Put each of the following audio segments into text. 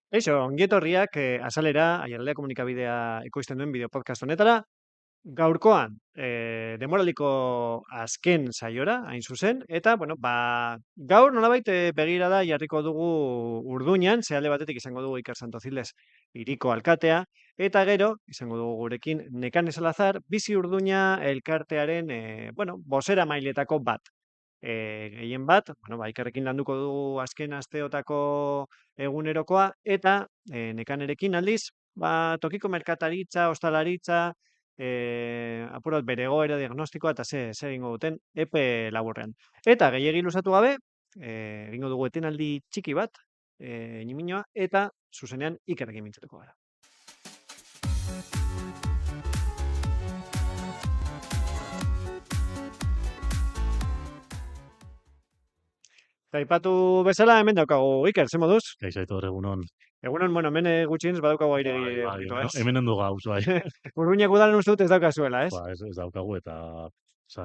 Eixo, ongi etorriak azalera, Aiaraldea komunikabidea ekoizten duen bideo podcast honetara. Gaurkoan, denboraldiko azken saiora, hain zuzen, eta, bueno, gaur nolabait begirada jarriko dugu Urduñan, ze alde batetik izango dugu Iker Santozilez hiriko alkatea, eta gero, izango dugu gurekin Nekane Salazar, Bizi Urduña elkartearen, bueno, bozera mailetako bat. Gehien bat, bueno, Ikerrekin landuko dugu azken asteotako egunerokoa, eta Nekanerekin aldiz, tokiko merkataritza, ostalaritza, apur bat bere egoera diagnostikoa eta ze egingo duten epe laburrean. Eta gehiegi luzatu gabe, egingo dugu etenaldi txiki bat, ñimiñoa, eta zuzenean Ikerrekin mintzatuko gara. Eta aipatu bezala, hemen daukagu Iker, ze moduz? Kaixo Aitor, egunon. Egunon, bueno, hemen gutxienez badaukagu aire Bai, poquito, ez? hemen ondo gauz, bai. Urduñak udalan uste dut ez daukazuela, ez? Ez daukagu eta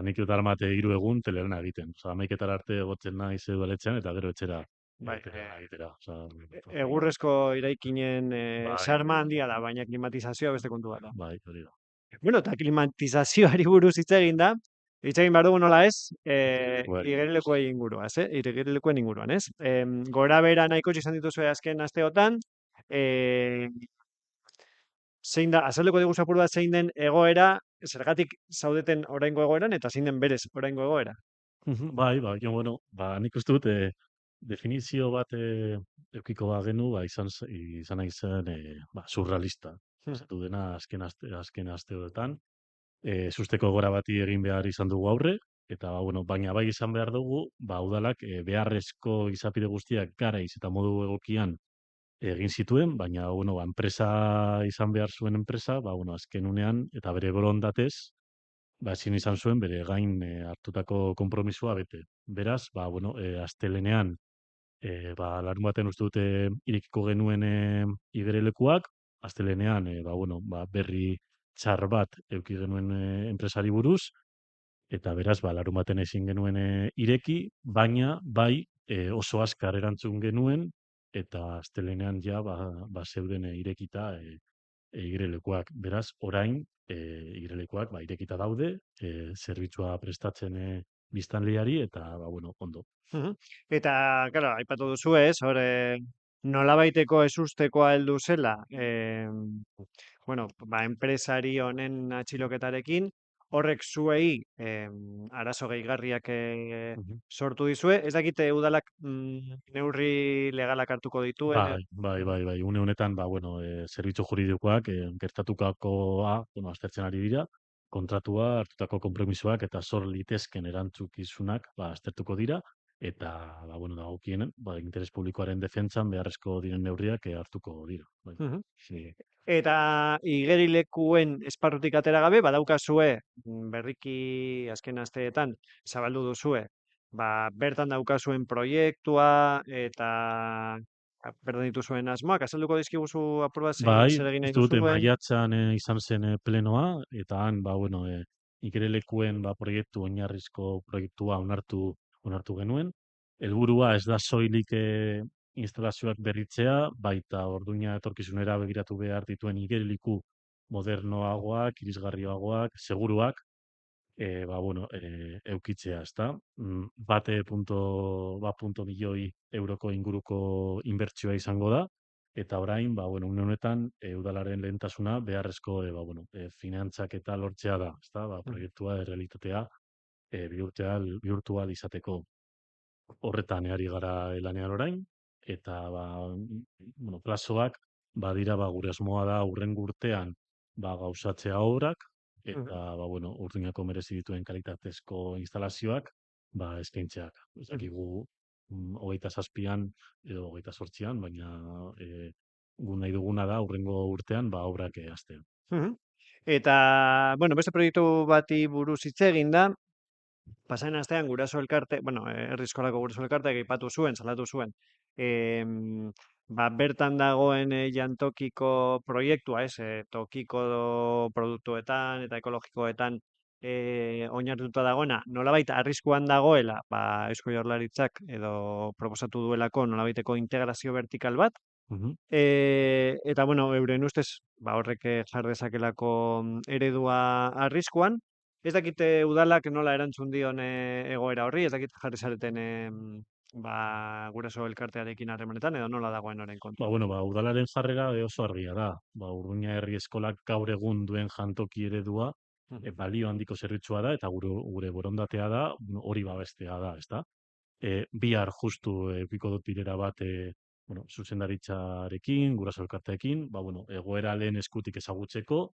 nik darmate 3 egun telerena egiten. 11:00 arte egotzen naiz udaletxean eta gero etxera Bai, telerena egitera. egurrezko eraikinen Bai, sarma handia da, baina klimatizazioa beste kontu bat da. bai, hori da. Bueno, eta klimatizazioari buruz hitz egin da, hitz egin behar dugu nola ez, Bai. igerilekuen inguruan, igerilekuen inguruan, ez? Gora bera nahiko izan dituzue azken asteotan, zein da, azalduko digu apur bat zein den egoera, zergatik zaudeten oraingo egoeran, eta zein den berez oraingo egoera. Bai, bueno, nik uste dut definizio bat eukiko bagenu, izan nahi zen surrealista. Esatu dena azken asteotan. Susteko gora bati egin behar izan dugu aurre, eta bueno, baina bai izan behar dugu, udalak beharrezko izapide guztiak garaiz eta modu egokian egin zituen, baina bueno, enpresa izan behar zuen enpresa, bueno, azken unean eta bere borondatez, ezin izan zuen bere gain hartutako konpromisoa bete. Beraz, bueno, astelehenean larun baten uste dute irekiko genuen igerelekuak, astelehenean bueno, berri txar bat eduki genuen enpresari buruz, eta beraz, larun baten ezin genuen ireki, baina bai oso azkar erantzun genuen, eta astelehenean ja zeuden irekita igerelekuak. Beraz, orain igerelekuak irekita daude, zerbitzua prestatzen biztanleari, eta bueno, ondo. Eta, claro, aipatu duzu ez, hor, nolabaiteko ezustekoa heldu zela, bueno, enpresari honen atxiloketarekin, horrek zuei arazo gehigarriak sortu dizue. Ez dakite udalak neurri legalak hartuko dituen. Bai. Une honetan, bueno, zerbitzu juridikoak gertatukakoa, bueno, aztertzen ari dira, kontratua, hartutako konpromisoak eta zor litezken erantzukizunak, aztertuko dira, eta, bueno, dagokien, interes publikoaren defentsan beharrezko diren neurriak hartuko dira. Bai. Eta igerilekuen esparrutik atera gabe, badaukazue berriki azken asteetan zabaldu duzue, bertan daukazuen proiektua eta bertan dituzuen asmoak, azalduko dizkiguzu apur bat zer egin nahi Uste dute duzuen. maiatzan izan zen plenoa, eta han, bueno, igerelekuen proiektu, oinarrizko proiektua onartu genuen. Helburua ez da soilik instalazioak berritzea, baita Orduña etorkizunera begiratu behar dituen igereleku modernoagoak, irisgarriagoak, seguruak, bueno, eukitzea, ezta? 1,1 milioi euroko inguruko inbertsioa izango da, eta orain, bueno, une honetan, udalaren lehentasuna beharrezko, bueno, finantzak eta lortzea da, ezta? Proiektua errealitatea bihurtu ahal izateko. Horretan ari gara lanean orain, eta bueno, plazoak badira gure asmoa da hurrengo urtean gauzatzea obrak, eta bueno, Urduñako merezi dituen kalitatezko instalazioak eskaintzeak. Ez dakigu 27an edo 28an, baina gu nahi duguna da hurrengo urtean obrak hastea. Eta, bueno, beste proiektu bati buruz hitz egin da, pasaren astean guraso elkarte, bueno, herri eskolako guraso elkarteak aipatu zuen, salatu zuen, bertan dagoen jantokiko proiektua, tokiko produktuetan eta ekologikoetan oinarrituta dagoena, nolabait arriskuan dagoela, Eusko Jaurlaritzak edo proposatu duelako nolabaiteko integrazio vertikal bat, Mhm. Eta, bueno, euren ustez, ba, horrek jar dezakelako eredua arriskuan. Ez dakite udalak nola erantzun dion egoera horri, ez dakit jarri zareten ba, guraso elkartearekin harremanetan, edo nola dagoen orain Ba, kontua. bueno, ba, udalaren jarrera oso argia da. Ba, Urduña herri eskolak gaur egun duen jantoki eredua, Mhm. balio handiko zerbitzua da, eta gure borondatea da, bueno, hori babestea da, ezta? Bihar justu edukiko dut bilera bat, bueno, zuzendaritzarekin, guraso elkarteekin, ba, bueno, egoera lehen eskutik ezagutzeko,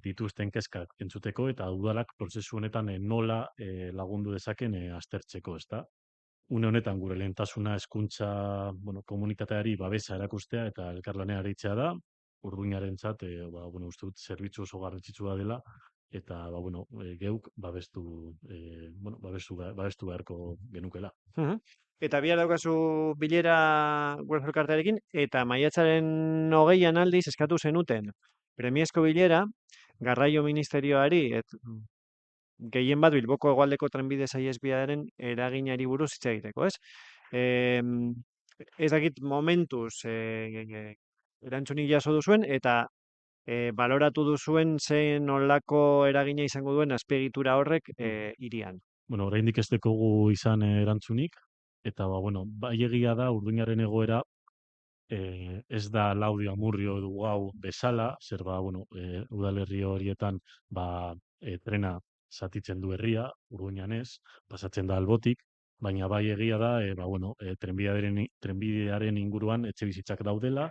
dituzten kezkak entzuteko, eta udalak prozesu honetan nola lagundu dezaken aztertzeko, ezta? Une honetan gure lehentasuna hezkuntza, bueno, komunitateari babesa erakustea eta elkarlanean aritzea da. Urduñarentzat, ba, bueno, uste dut zerbitzu oso garrantzitsua dela eta ba, bueno, geuk bueno, babestu beharko genukela. Mhm. Eta bihar daukazu bilera guraso elkartearekin, eta maiatzaren 20an aldiz eskatu zenuten premiazko bilera, garraio ministerioari, gehien bat Bilboko hegoaldeko trenbide saihesbidearen eraginari buruz hitz egiteko, ez? Em, Ez dakit momentuz erantzunik jaso duzuen, eta baloratu duzuen zein nolako eragina izango duen azpiegitura horrek Mhm. hirian. Bueno, oraindik ez dekogu izan erantzunik, eta ba, bueno, bai egia da Urduñaren egoera ez da Laudio Amurrio edo hau bezala, zer ba, bueno, udalerri horietan ba, trena zatitzen du herria, Urduñan ez, pasatzen da albotik, baina bai egia da, ba, bueno, trenbidearen inguruan etxe bizitzak daudela,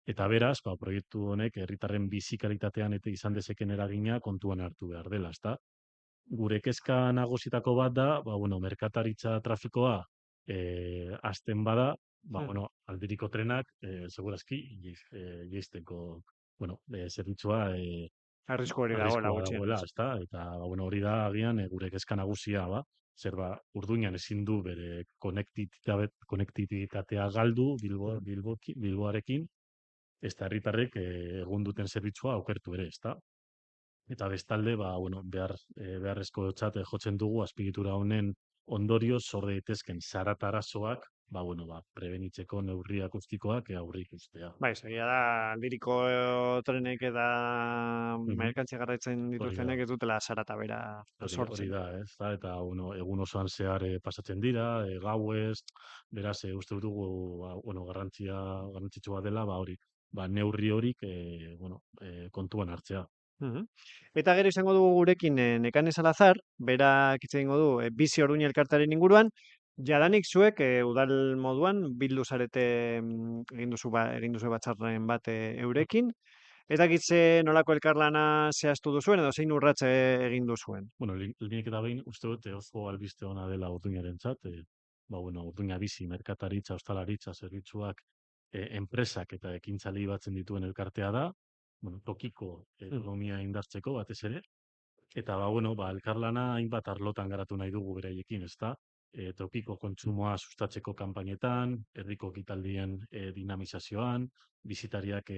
eta beraz, ba, proiektu honek herritarren bizi kalitatean eta izan dezeken eragina kontuan hartu behar dela, ezta? Gure kezka nagusitako bat da, ba, bueno, merkataritza trafikoa hasten bada, ba, Hmm. bueno, aldiriko trenak, segurazki, jeisteko, bueno, zerbitzua Arrisku hori dagoela arriskua dagoela, gutxienez. ezta? Eta, ba, bueno, hori da agian gure kezka nagusia, ba? Zer ba, Urduñan ezin du bere konektibitatea galdu Mhm. Bilboarekin, ez da herritarrek egun duten zerbitzua aukertu ere, ezta? Eta bestalde, ba, bueno, beharrezkotzat jotzen dugu azpiegitura honen ondorioz sor daitezkeen zarat arazoak, ba, bueno, ba, prebenitzeko neurri akustikoak aurreikustea. Bai, egia da, aldiriko trenek eta Mhm. merkantzia garraitzen Hori da, dituztenek ez dutela zarata bera hori sortzen. da, ez da, eta, bueno, egun osoan zehar pasatzen dira, gauez, beraz, uste dugu, ba, bueno, garrantzitsua dela, ba, hori, ba, neurri horik, bueno, kontuan hartzea. Mhm. Eta gero izango dugu gurekin Nekane Salazar, berak hitz egingo du bizi orduña elkartearen inguruan, jadanik zuek udal moduan bildu zarete egin duzu batzarren bat eurekin. Ez dakit ze nolako elkarlana zehaztu duzuen edo zein urratse egin duzuen. Bueno, linik eta behin, uste dut, oso albiste ona dela Orduñarentzat, ba, bueno, Orduña bizi, merkataritza, ostalaritza, zerbitzuak, enpresak eta ekintzali batzen dituen elkartea da, bueno, tokiko Mhm. ekonomia indartzeko batez ere, eta ba, bueno, ba, elkarlana hainbat arlotan garatu nahi dugu beraiekin, ezta? Tokiko kontsumoa sustatzeko kanpainetan, herriko ekitaldien dinamizazioan, bizitariak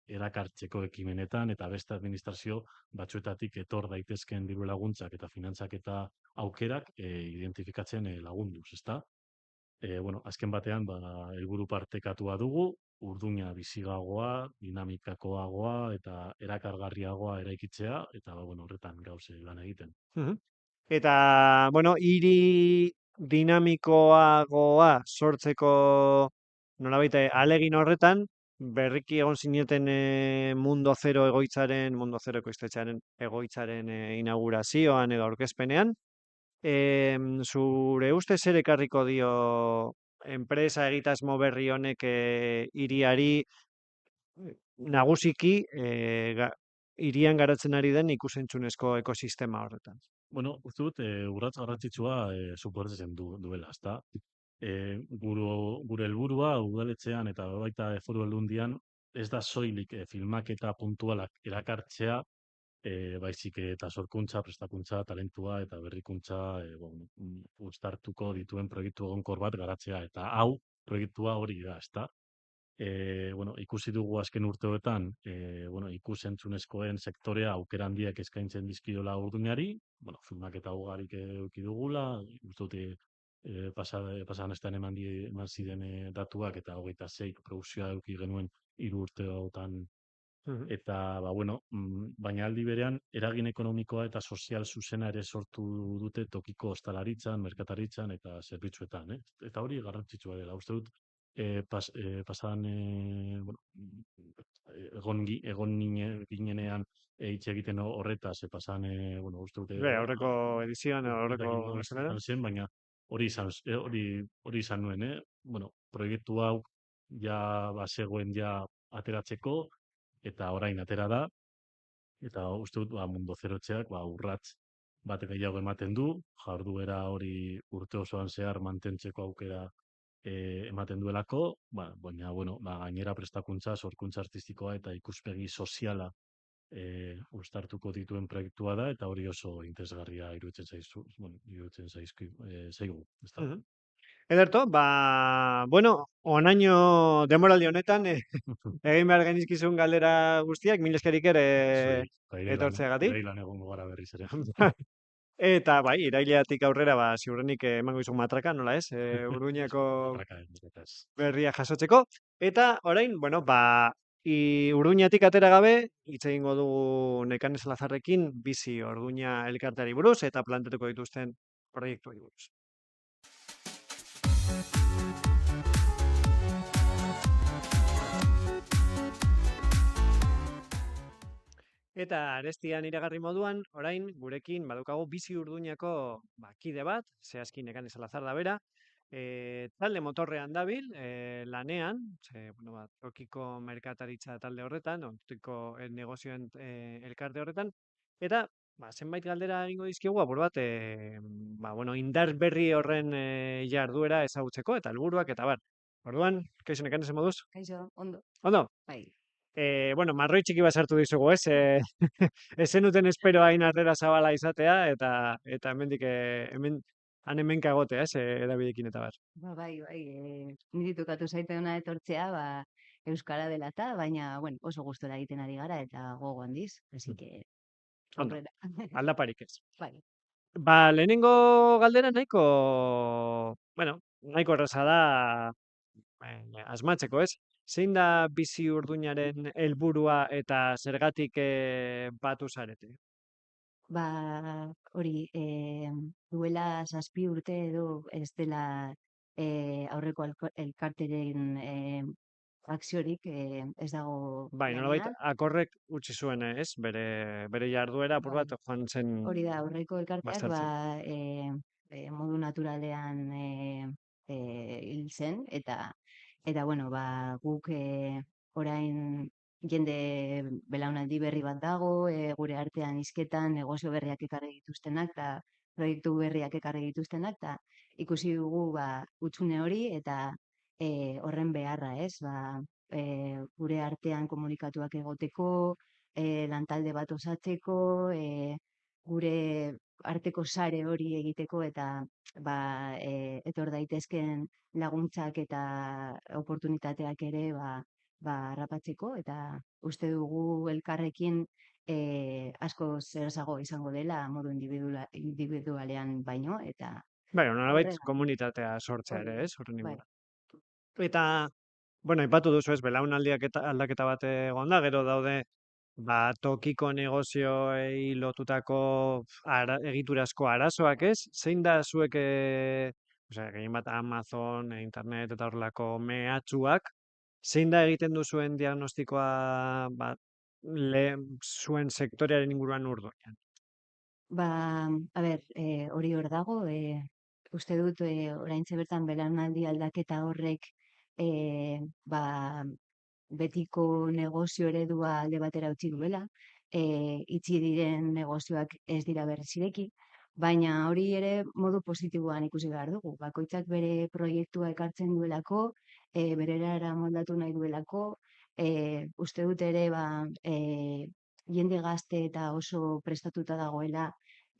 erakartzeko ekimenetan, eta beste administrazio batzuetatik etor daitezkeen diru laguntzak eta finantzak eta aukerak identifikatzen lagunduz, ezta? Bueno, azken batean, ba, helburu partekatua dugu, urduña bizigagoa, dinamikakoagoa eta erakargarriagoa eraikitzea, eta ba, bueno, horretan gauze lan egiten. Mhm. Eta, bueno, hiri dinamikoagoa sortzeko nolabait ahalegin horretan, berriki egon zineten Mundo Zero ekoiztetxearen egoitzaren inaugurazioan edo aurkezpenean. Zure ustez zer ekarriko dio enpresa egitasmo berri honek hiriari nagusiki hirian garatzen ari den ikusentzunezko ekosistema horretan? Bueno, uste dut, urrats garrantzitsua suposatzen duela, ezta? Gure helburua udaletxean eta baita foru aldundian ez da soilik filmaketa puntualak erakartzea, baizik eta sorkuntza, prestakuntza, talentua eta berrikuntza bueno, uztartuko dituen proiektu egonkor bat garatzea. Eta hau, proiektua hori da, ezta? Bueno, ikusi dugu azken urteotan, bueno, ikus-entzunezkoen sektorea aukera handiak eskaintzen dizkiola Urduñari, bueno, filmak eta ugarik eduki dugula, uste dut pasan astean eman ziren datuak, eta 26 produkzioa eduki genuen 3 urte hauetan. Mhm. Eta, bueno, baina aldi berean, eragin ekonomikoa eta sozial zuzena ere sortu dute tokiko ostalaritzan, merkataritzan eta zerbitzuetan, Eta hori garrantzitsua dela. Uste dut, pasadan, bueno, ginenean hitz egiten horretaz, pasadan, bueno, uste dut, Aurreko edizioan, ez aurreko dakit noiz esanera. izan zen, baina hori izan nuen, Bueno, proiektu hau ja bazegoen ja ateratzeko, eta orain atera da, eta uste dut Mundo Zerotzeak urrats bat gehiago ematen du, jarduera hori urte osoan zehar mantentzeko aukera ematen duelako, baina, bueno, gainera prestakuntza, sorkuntza artistikoa eta ikuspegi soziala uztartuko dituen proiektua da, eta hori oso interesgarria iruditzen zaigu, ezta? Mhm. Ederto, bueno, onaino demoraldi honetan, egin behar genizkizun galdera guztiak, mil eskerik ere Zuei, etortzeagatik. irailan egongo gara berriz ere. Eta bai, iraileatik aurrera, ziurrenik emango izun matraka, nola ez? Uruñako Matraka, ez. berria jasotzeko. Eta orain, bueno, Uruñatik atera gabe, hitz egingo dugu Nekane Salazarrekin bizi Orduña elkarteari buruz eta planteatuko dituzten proiektuei buruz. Eta arestian iragarri moduan, orain gurekin badukagu bizi Urduñako kide bat, zehazki Nekane Salazar da bera, talde motorrean dabil, lanean, bueno, tokiko merkataritza talde horretan, tokiko negozioen elkarte horretan, eta zenbait galdera egingo dizkigu, apur bat, bueno, indar berri horren jarduera ezagutzeko, eta helburuak eta bar. Orduan, kaixo Nekane, zen moduz? Kaixo, ondo, Ondo? bai. Bueno, marroi txiki bat sartu dizugu, ez? Ez zenuten espero hain harrera zabala izatea, eta hemendik hemenka egotea, ez? Edabidekin eta bar. Bai, niri tokatu zaite ona etortzea, euskara dela eta, baina, bueno, oso gustora egiten ari gara, eta gogo handiz, así que, Ondo, aurrera. aldaparik ez. Bai. Lehenengo galdera bueno, nahiko erraza da asmatzeko, ez? Zein da bizi Urduñaren helburua eta zergatik batu zarete? Hori, duela 7 urte edo ez dela aurreko elkarteren akziorik ez dago Bai, nolabait lanean. akorrek utzi zuen, ez? Bere jarduera apur Bai. bat joan zen Hori da, aurreko elkarteak baztertzen. modu naturalean hil zen, eta bueno, guk orain jende belaunaldi berri bat dago, gure artean hizketan negozio berriak ekarri dituztenak, eta proiektu berriak ekarri dituztenak, eta ikusi dugu hutsune hori, eta horren beharra, ez? Gure artean komunikatuak egoteko, lantalde bat osatzeko, gure arteko sare hori egiteko, eta etor daitezken laguntzak eta oportunitateak ere harrapatzeko, eta uste dugu elkarrekin asko zerazago izango dela modu individualean baino, eta Bai, nolabait horregatik komunitatea sortzea hori ere, da. ez? Horren Bai. inguruan. Eta, bueno, aipatu duzu, ez? Belaunaldiak eta aldaketa bat egon da, gero daude tokiko negozioei lotutako egiturazko arazoak, ez? Zein da zuek, osea, gehien bat Amazon, internet eta horrelako mehatxuak, zein da egiten duzuen diagnostikoa zuen sektorearen inguruan Urduñan? A ber, hori hor dago, uste dut oraintxe bertan belaunaldi aldaketa horrek betiko negozio eredua alde batera utzi duela, itxi diren negozioak ez dira berriz ireki, baina hori ere modu positiboan ikusi behar dugu. Bakoitzak bere proiektua ekartzen duelako, bere erara moldatu nahi duelako, uste dut ere jende gazte eta oso prestatuta dagoela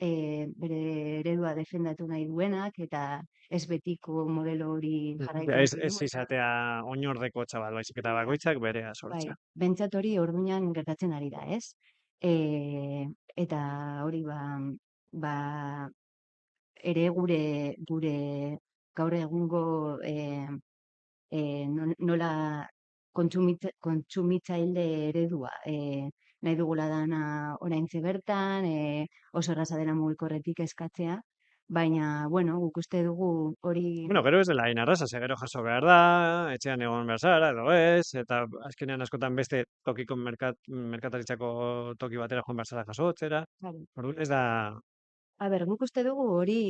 bere eredua defendatu nahi duenak, eta ez betiko modelo hori jarraitu Ez, nahi ez du. izatea oinordeko txabal, baizik eta Hori da. bakoitzak berea Bai, sortzea. bentsat hori Orduñan gertatzen ari da, ez? Eta hori ba ere gure gaur egungo nola kontsumitzaile eredua nahi dugula dana oraintxe bertan, oso erraza dela mugikorretik eskatzea, baina, bueno, guk uste dugu hori Bueno, gero ez dela hain arraza, ze gero jaso behar da, etxean egon behar zara, edo ez, eta azkenean askotan beste tokiko merkataritzako toki batera joan behar zara jasotzera. Claro. Orduan ez da... Guk uste dugu hori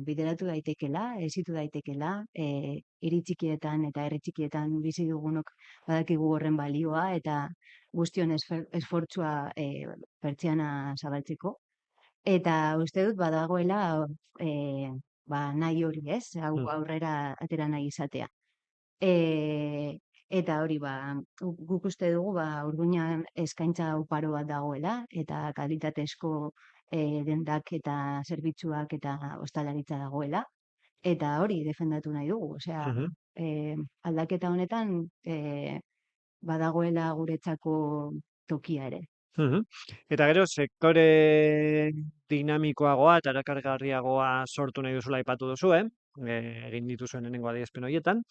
bideratu daitekela, ezitu daitekela, hiri txikietan eta herri txikietan bizi dugunok badakigu horren balioa eta guztion esfortzua pertsiana zabaltzeko. Eta uste dut badagoela nahi hori, ez? Hau aurrera atera nahi izatea. Eta hori guk uste dugu Urduñan eskaintza oparo bat dagoela eta kalitatezko dendak eta zerbitzuak eta ostalaritza dagoela eta hori defendatu nahi dugu. Osea, aldaketa honetan badagoela guretzako tokia ere. Eta gero, sektore dinamikoagoa eta erakargarriagoa sortu nahi duzula aipatu duzu, egin dituzuen lehenengo adierazpen horietan.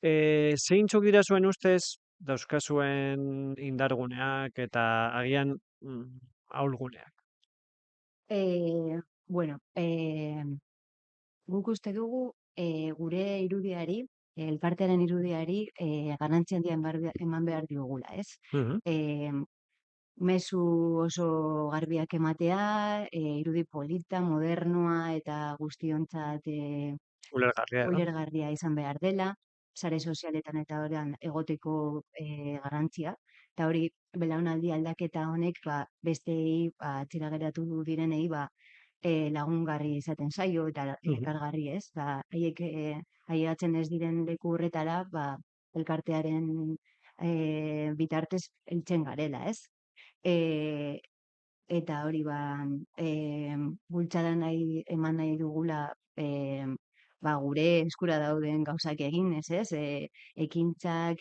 Zeintzuk dira zuen ustez dauzkazuen indarguneak eta agian ahulguneak? Bueno, guk uste dugu gure irudiari, elkartearen irudiari garrantzi handia eman behar diogula, ez? Mezu oso garbiak ematea, irudi polita, modernoa eta guztiontzat ulergarria izan behar dela, sare sozialetan eta horrean egoteko garrantzia. Eta hori, belaunaldi aldaketa honek bestei atzera geratu direnei lagungarri izaten zaio eta elkargarri, ez? Haiek ailegatzen ez diren leku horretara, elkartearen bitartez heltzen garela, ez? Eta hori bultzada eman nahi dugula gure eskura dauden gauzak egin, ez? Ekintzak,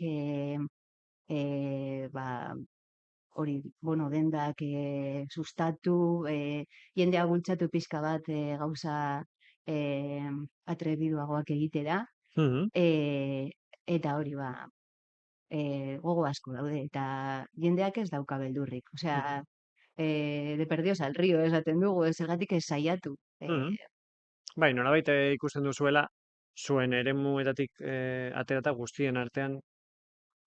hori, dendak sustatu, jendea bultzatu pixka bat gauza atrebiduagoak egitera, eta hori gogo asko daude, eta jendeak ez dauka beldurrik. Osea, de perdidos al río esaten dugu, zergatik ez saiatu. Bai, nolabait ikusten duzuela, zuen eremuetatik aterata guztien artean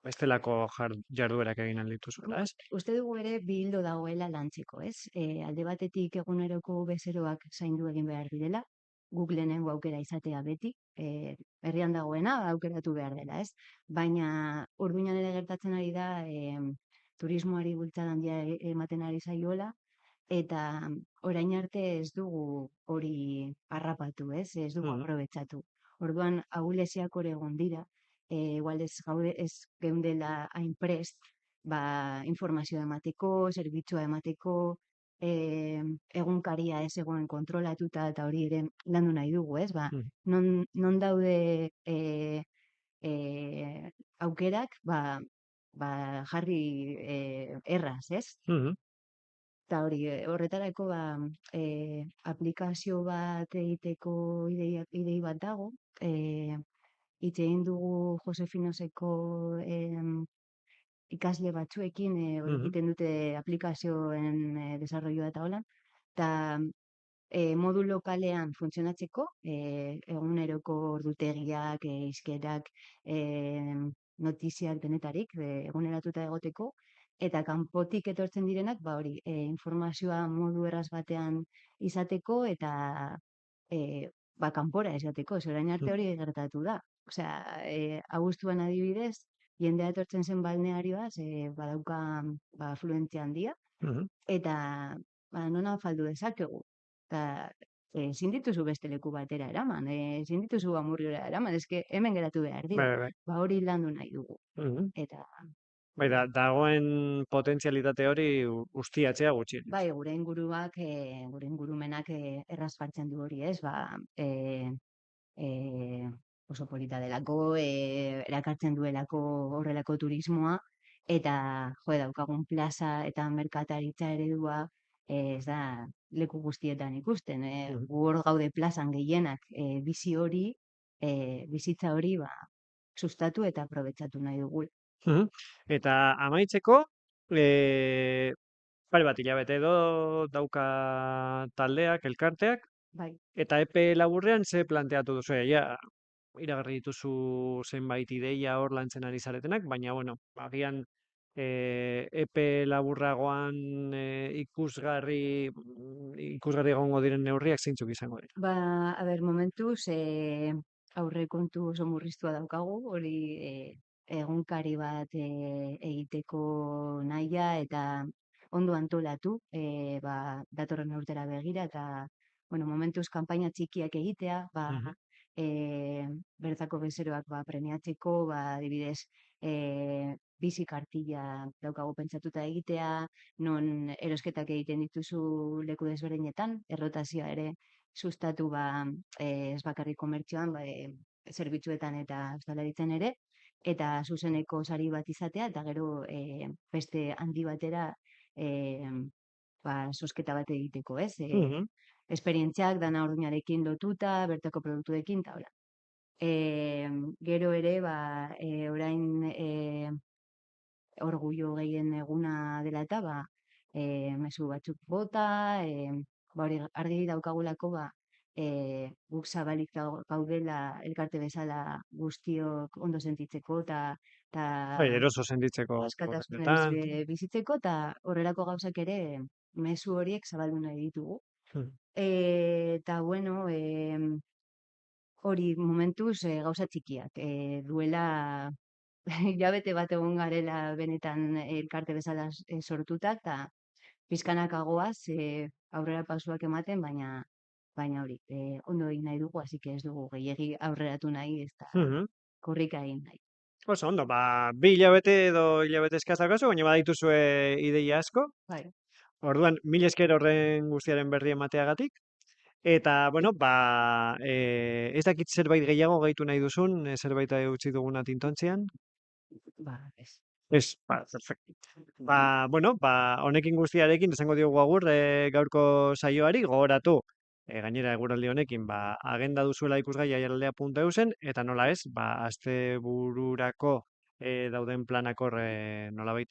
bestelako jarduerak egin aldituzuela, ez? Uste dugu ere bi hildo dagoela lantzeko, ez? Alde batetik eguneroko bezeroak zaindu egin behar direla, guk lehenengo aukera izatea beti, herrian dagoena aukeratu behar dela, ez? Baina Urduñan ere gertatzen ari da turismoari bultzada handia ematen ari zaiola, eta orain arte ez dugu hori harrapatu, ez? Ez dugu aprobetxatu. Orduan, ahulesiak hor egon dira, igual ez geundela hain prest, informazioa emateko, zerbitzua emateko, egunkaria ez egoen kontrolatuta eta hori ere landu nahi dugu, ez? Non daude aukerak, jarri erraz, ez? Eta hori, horretarako aplikazio bat egiteko idei bat dago, hitz egin dugu Josefinoseko ikasle batzuekin egiten dute aplikazioen desarroioa eta hola, eta modu lokalean funtzionatzeko, eguneroko ordutegiak, hizkerak, notiziak denetarik, eguneratuta egoteko, eta kanpotik etortzen direnak, hori, informazioa modu erraz batean izateko, eta kanpora izateko, orain arte hori gertatu da. Osea, abuztuan adibidez, jendea etortzen zen balnearioa, badauka afluentzia handia, eta non afaldu dezakegu. Eta ezin dituzu beste leku batera eraman, ezin dituzu Amurriora eraman, hemen geratu behar dira. Hori landu nahi dugu. Eta Bai, dagoen potentzialitate hori ustiatzea gutxi. Bai, gure inguruak, gure ingurumenak erraz jartzen du hori, ez? Oso polita delako, erakartzen duelako horrelako turismoa, eta daukagun plaza eta merkataritza eredua ez da leku guztietan ikusten. Mhm. Gu hor gaude plazan gehienak bizi hori, bizitza hori sustatu eta aprobetxatu nahi dugu. Mhm. Eta amaitzeko, pare bat hilabete edo dauka taldeak, elkarteak, Bai. eta epe laburrean ze planteatu duzu, ja, iragarri dituzu zenbait ideia hor lantzen ari zaretenak, baina, bueno, agian epe laburragoan ikusgarri egongo diren neurriak zeintzuk izango dira. A ber, momentuz, aurrekontu oso murriztua daukagu, hori egunkari bat egiteko nahia eta ondo antolatu, datorren urtera begira, eta, bueno, momentuz kanpaina txikiak egitea, Mhm. bertako bezeroak premiatzeko, adibidez, bizi kartilla daukagu pentsatuta egitea, non erosketak egiten dituzu leku desberdinetan, errotazioa ere sustatu ez bakarrik komertzioan, zerbitzuetan eta ostalaritzen ere, eta zuzeneko sari bat izatea, eta gero beste handi batera sosketa bat egiteko, ez? Mhm. Esperientziak dana orduinarekin lotuta, bertako produktuekin, eta hola. Gero ere, orain orgullo gehien eguna dela eta, mezu batzuk bota, hori argi daukagulako, guk zabalik gaudela elkarte bezala guztiok ondo sentitzeko, eta Bai, eroso sentitzeko askatasunez benetan. bizitzeko, eta horrelako gauzak ere mezu horiek zabaldu nahi ditugu. Mhm. Eta, bueno, hori momentuz gauza txikiak. Duela hilabete bat egon garela benetan elkarte bezala sortuta, eta pizkanakagoaz aurrera pausuak ematen, baina hori, ondo egin nahi dugu, hasi ez dugu gehiegi aurreratu nahi, ez da Mhm. korrika egin nahi. Oso ondo, bi hilabete edo hilabete eskaz daukazu, baina badituzue ideia asko. Bai. Orduan, mil esker horren guztiaren berri emateagatik. Eta, bueno, ez dakit zerbait gehiago gehitu nahi duzun, zerbait utzi duguna tintontzian. Ez. Ez, perfecto. Bueno, honekin guztiarekin esango diogu agur gaurko saioari, gogoratu, gainera eguraldi honekin, agenda duzuela ikusgai aiaraldea.eusen, eta nola ez, astebururako dauden planak hor nolabait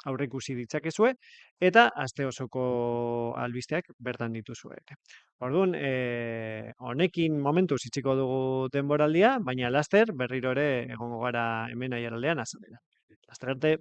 aurreikusi ditzakezue, eta aste osoko albisteak bertan dituzue. Orduan, honekin momentuz itxiko dugu denboraldia, baina laster berriro ere egongo gara hemen aiaraldean azalera. Hasta arte.